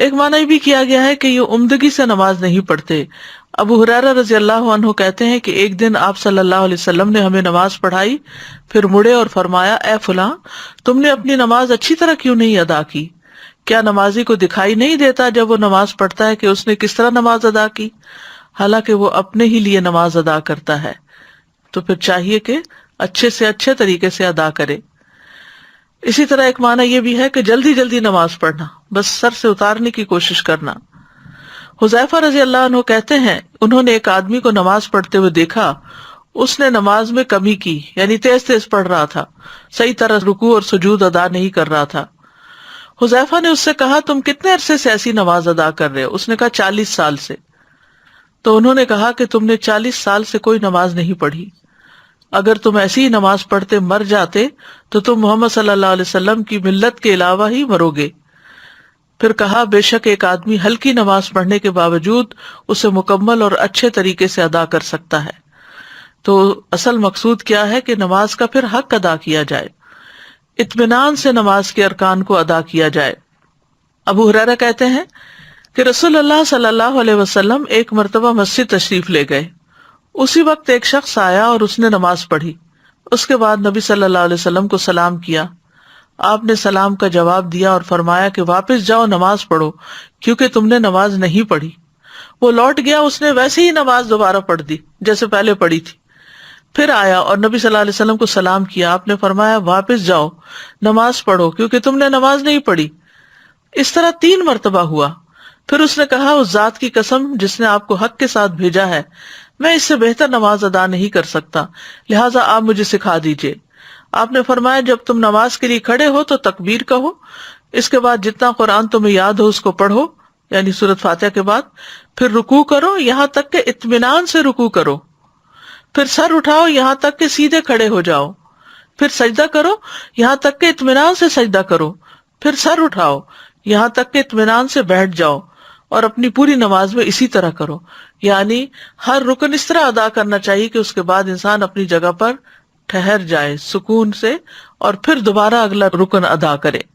ایک معنی یہ بھی کیا گیا ہے کہ یہ عمدگی سے نماز نہیں پڑھتے۔ ابو ہریرہ رضی اللہ عنہ کہتے ہیں کہ ایک دن آپ صلی اللہ علیہ وسلم نے ہمیں نماز پڑھائی، پھر مڑے اور فرمایا، اے فلاں، تم نے اپنی نماز اچھی طرح کیوں نہیں ادا کی؟ کیا نمازی کو دکھائی نہیں دیتا جب وہ نماز پڑھتا ہے کہ اس نے کس طرح نماز ادا کی؟ حالانکہ وہ اپنے ہی لیے نماز ادا کرتا ہے، تو پھر چاہیے کہ اچھے سے اچھے طریقے سے ادا کرے۔ اسی طرح ایک معنی یہ بھی ہے کہ جلدی جلدی نماز پڑھنا، بس سر سے اتارنے کی کوشش کرنا۔ حذیفہ رضی اللہ عنہ کہتے ہیں انہوں نے ایک آدمی کو نماز پڑھتے ہوئے دیکھا، اس نے نماز میں کمی کی، یعنی تیز تیز پڑھ رہا تھا، صحیح طرح رکوع اور سجود ادا نہیں کر رہا تھا۔ حذیفہ نے اس سے کہا، تم کتنے عرصے سے ایسی نماز ادا کر رہے ہو؟ اس نے کہا 40 سال سے۔ تو انہوں نے کہا کہ تم نے 40 سال سے کوئی نماز نہیں پڑھی، اگر تم ایسی ہی نماز پڑھتے مر جاتے تو تم محمد صلی اللہ علیہ وسلم کی ملت کے علاوہ ہی مرو گے۔ پھر کہا، بے شک ایک آدمی ہلکی نماز پڑھنے کے باوجود اسے مکمل اور اچھے طریقے سے ادا کر سکتا ہے۔ تو اصل مقصود کیا ہے کہ نماز کا پھر حق ادا کیا جائے، اطمینان سے نماز کے ارکان کو ادا کیا جائے۔ ابو ہریرہ کہتے ہیں کہ رسول اللہ صلی اللہ علیہ وسلم ایک مرتبہ مسجد تشریف لے گئے، اسی وقت ایک شخص آیا اور اس نے نماز پڑھی۔ اس کے بعد نبی صلی اللہ علیہ وسلم کو سلام کیا، آپ نے سلام کا جواب دیا اور فرمایا کہ واپس جاؤ، نماز پڑھو، کیونکہ تم نے نماز نہیں پڑھی۔ وہ لوٹ گیا، اس نے ویسے ہی نماز دوبارہ پڑھ دی جیسے پہلے پڑھی تھی۔ پھر آیا اور نبی صلی اللہ علیہ وسلم کو سلام کیا، آپ نے فرمایا واپس جاؤ، نماز پڑھو، کیونکہ تم نے نماز نہیں پڑھی۔ اس طرح 3 مرتبہ ہوا۔ پھر اس نے کہا، اس ذات کی قسم جس نے آپ کو حق کے ساتھ بھیجا ہے، میں اس سے بہتر نماز ادا نہیں کر سکتا، لہٰذا آپ مجھے سکھا دیجیے۔ آپ نے فرمایا، جب تم نماز کے لیے کھڑے ہو تو تکبیر کہو، اس کے بعد جتنا قرآن تمہیں یاد ہو اس کو پڑھو، یعنی سورۃ فاتحہ کے بعد، پھر رکوع کرو یہاں تک کہ اطمینان سے رکوع کرو، پھر سر اٹھاؤ یہاں تک کہ سیدھے کھڑے ہو جاؤ، پھر سجدہ کرو یہاں تک کہ اطمینان سے سجدہ کرو، پھر سر اٹھاؤ یہاں تک کہ اطمینان سے بیٹھ جاؤ، اور اپنی پوری نماز میں اسی طرح کرو۔ یعنی ہر رکن اس طرح ادا کرنا چاہیے کہ اس کے بعد انسان اپنی جگہ پر ٹھہر جائے سکون سے، اور پھر دوبارہ اگلا رکن ادا کرے۔